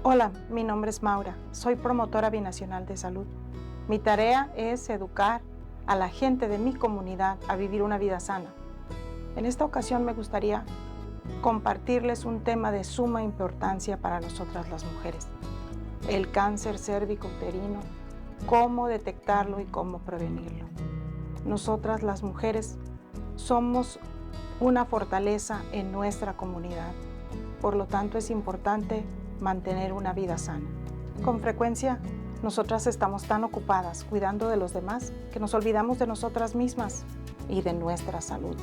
Hola, mi nombre es Maura, soy promotora binacional de salud. Mi tarea es educar a la gente de mi comunidad a vivir una vida sana. En esta ocasión me gustaría compartirles un tema de suma importancia para nosotras las mujeres: el cáncer cérvico-uterino, cómo detectarlo y cómo prevenirlo. Nosotras las mujeres somos una fortaleza en nuestra comunidad, por lo tanto es importante mantener una vida sana. Con frecuencia, nosotras estamos tan ocupadas cuidando de los demás que nos olvidamos de nosotras mismas y de nuestra salud.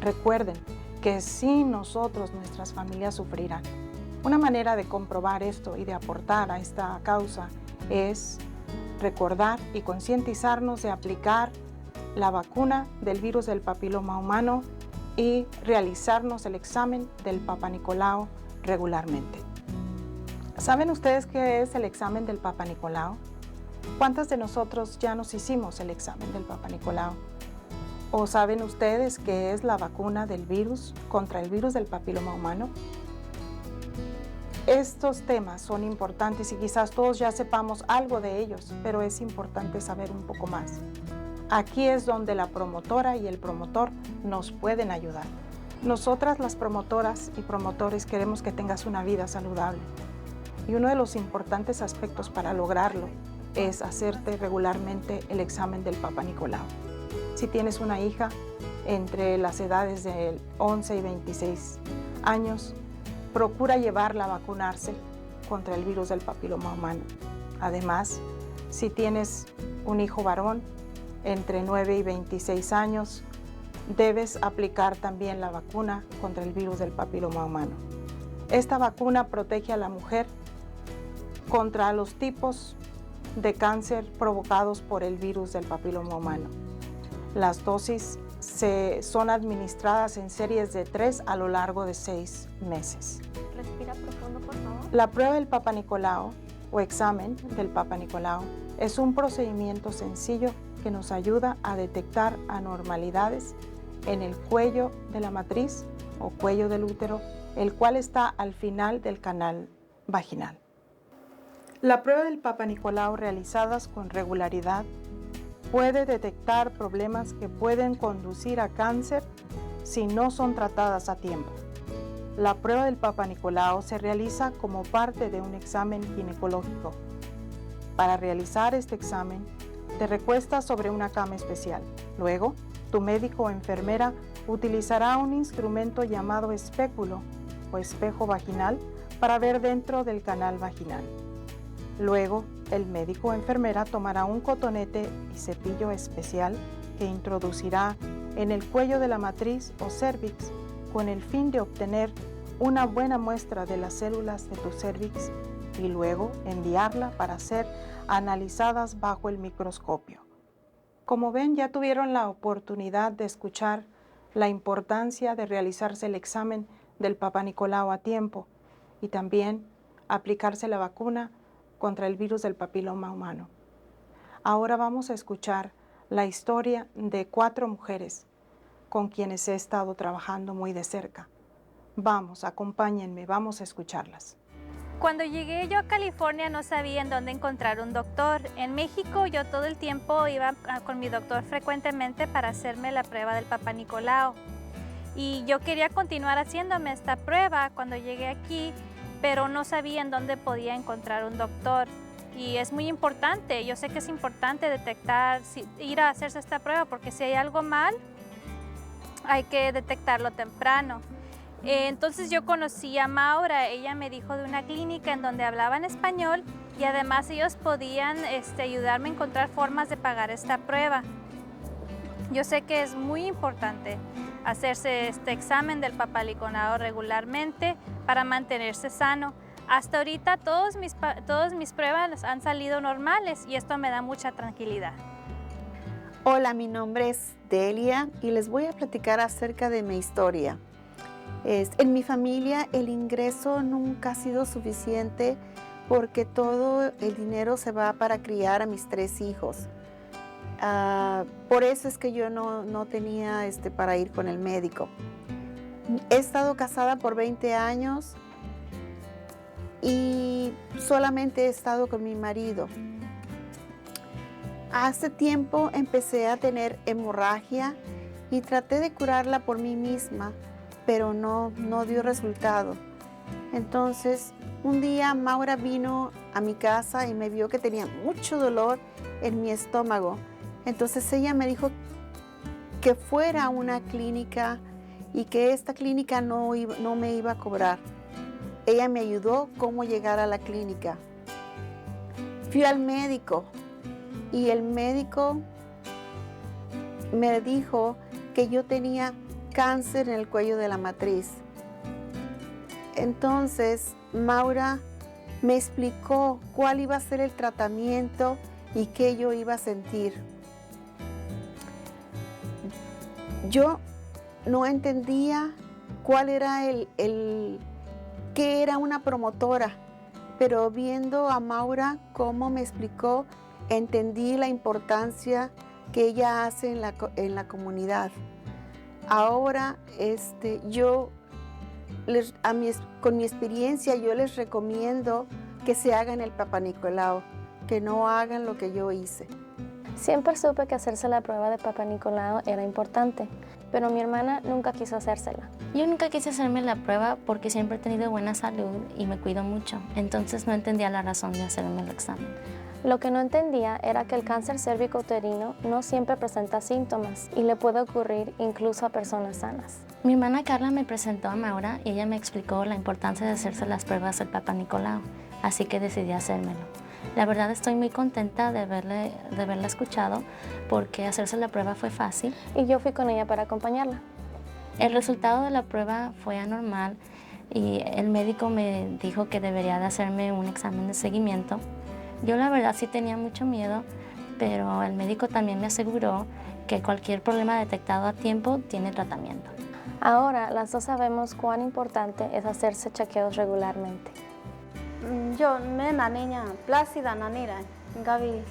Recuerden que sin nosotros nuestras familias sufrirán. Una manera de comprobar esto y de aportar a esta causa es recordar y concientizarnos de aplicar la vacuna del virus del papiloma humano y realizarnos el examen del Papa Nicolau regularmente. ¿Saben ustedes qué es el examen del Papa Nicolau? ¿Cuántas de nosotros ya nos hicimos el examen del Papa Nicolau? ¿O saben ustedes qué es la vacuna del virus contra el virus del papiloma humano? Estos temas son importantes y quizás todos ya sepamos algo de ellos, pero es importante saber un poco más. Aquí es donde la promotora y el promotor nos pueden ayudar. Nosotras las promotoras y promotores queremos que tengas una vida saludable. Y uno de los importantes aspectos para lograrlo es hacerte regularmente el examen del Papa Nicolau. Si tienes una hija entre las edades de 11 y 26 años, procura llevarla a vacunarse contra el virus del papiloma humano. Además, si tienes un hijo varón entre 9 y 26 años, debes aplicar también la vacuna contra el virus del papiloma humano. Esta vacuna protege a la mujer contra los tipos de cáncer provocados por el virus del papiloma humano. Las dosis son administradas en series de 3 a lo largo de 6 meses. Respira profundo, por favor. La prueba del Papa Nicolau o examen del Papa Nicolau es un procedimiento sencillo que nos ayuda a detectar anormalidades en el cuello de la matriz o cuello del útero, el cual está al final del canal vaginal. La prueba del Papa Nicolau realizadas con regularidad puede detectar problemas que pueden conducir a cáncer si no son tratadas a tiempo. La prueba del Papa Nicolau se realiza como parte de un examen ginecológico. Para realizar este examen, te recuestas sobre una cama especial. Luego, tu médico o enfermera utilizará un instrumento llamado espéculo o espejo vaginal para ver dentro del canal vaginal. Luego, el médico o enfermera tomará un cotonete y cepillo especial que introducirá en el cuello de la matriz o cérvix con el fin de obtener una buena muestra de las células de tu cérvix y luego enviarla para ser analizadas bajo el microscopio. Como ven, ya tuvieron la oportunidad de escuchar la importancia de realizarse el examen del Papa Nicolau a tiempo y también aplicarse la vacuna contra el virus del papiloma humano. Ahora vamos a escuchar la historia de 4 mujeres con quienes he estado trabajando muy de cerca. Vamos, acompáñenme, vamos a escucharlas. Cuando llegué yo a California no sabía en dónde encontrar un doctor. En México yo todo el tiempo iba con mi doctor frecuentemente para hacerme la prueba del Papa Nicolau. Y yo quería continuar haciéndome esta prueba cuando llegué aquí, pero no sabía en dónde podía encontrar un doctor. Y es muy importante, yo sé que es importante detectar, ir a hacerse esta prueba, porque si hay algo mal, hay que detectarlo temprano. Entonces yo conocí a Maura, ella me dijo de una clínica en donde hablaban español y además ellos podían ayudarme a encontrar formas de pagar esta prueba. Yo sé que es muy importante hacerse este examen del Papa Nicolau regularmente para mantenerse sano. Hasta ahorita todas mis pruebas han salido normales y esto me da mucha tranquilidad. Hola, mi nombre es Delia y les voy a platicar acerca de mi historia. En mi familia el ingreso nunca ha sido suficiente porque todo el dinero se va para criar a mis 3 hijos. Por eso es que yo no tenía para ir con el médico. He estado casada por 20 años y solamente he estado con mi marido. Hace tiempo empecé a tener hemorragia y traté de curarla por mí misma, pero no dio resultado. Entonces, un día Maura vino a mi casa y me vio que tenía mucho dolor en mi estómago. Entonces ella me dijo que fuera a una clínica y que esta clínica no me iba a cobrar. Ella me ayudó cómo llegar a la clínica. Fui al médico y el médico me dijo que yo tenía cáncer en el cuello de la matriz. Entonces, Maura me explicó cuál iba a ser el tratamiento y qué yo iba a sentir. Yo no entendía cuál era qué era una promotora, pero viendo a Maura cómo me explicó, entendí la importancia que ella hace en la comunidad. Ahora, con mi experiencia, yo les recomiendo que se hagan el Papa Nicolau, que no hagan lo que yo hice. Siempre supe que hacerse la prueba de Papa Nicolau era importante, pero mi hermana nunca quiso hacérsela. Yo nunca quise hacerme la prueba porque siempre he tenido buena salud y me cuido mucho, entonces no entendía la razón de hacerme el examen. Lo que no entendía era que el cáncer cérvico-uterino no siempre presenta síntomas y le puede ocurrir incluso a personas sanas. Mi hermana Carla me presentó a Maura y ella me explicó la importancia de hacerse las pruebas del Papa Nicolau, así que decidí hacérmelo. La verdad estoy muy contenta de haberla escuchado porque hacerse la prueba fue fácil. Y yo fui con ella para acompañarla. El resultado de la prueba fue anormal y el médico me dijo que debería de hacerme un examen de seguimiento. Yo la verdad sí tenía mucho miedo, pero el médico también me aseguró que cualquier problema detectado a tiempo tiene tratamiento. Ahora las dos sabemos cuán importante es hacerse chequeos regularmente. Yo me niña plácida nanira gavi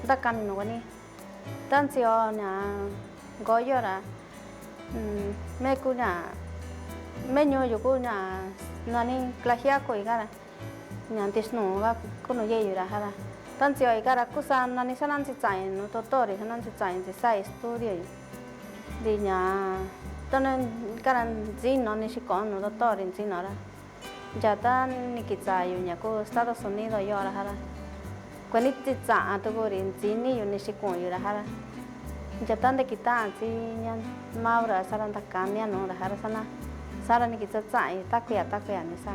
dakan no ni tancio na goyora me kuna menyo yukuna nani klasia ko igara nyantis no ga kono yeyura hara tancio igara kusan nani sanan si tsain no totori sanan si tsain si sai studio di nya tanan karan zin no ni shikon no totori zin ora Jatan nikitsayo niya ko Estados Unidos yo rahara. Kwenit tsa ato ko rin zini yo nishikon yo rahara. Jatan de kita si niyan Maura saran takanya no rahara sana. Sara nikitsa takuya nisa.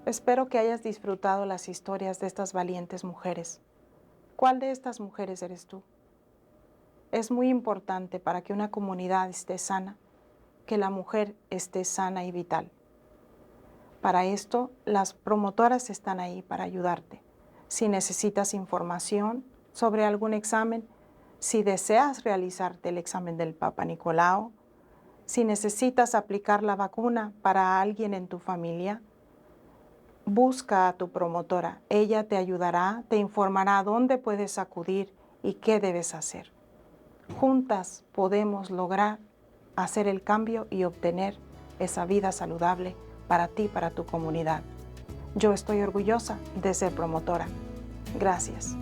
Espero que hayas disfrutado las historias de estas valientes mujeres. ¿Cuál de estas mujeres eres tú? Es muy importante para que una comunidad esté sana, que la mujer esté sana y vital. Para esto, las promotoras están ahí para ayudarte. Si necesitas información sobre algún examen, si deseas realizarte el examen del Papa Nicolau, si necesitas aplicar la vacuna para alguien en tu familia, busca a tu promotora. Ella te ayudará, te informará dónde puedes acudir y qué debes hacer. Juntas podemos lograr hacer el cambio y obtener esa vida saludable para ti, para tu comunidad. Yo estoy orgullosa de ser promotora. Gracias.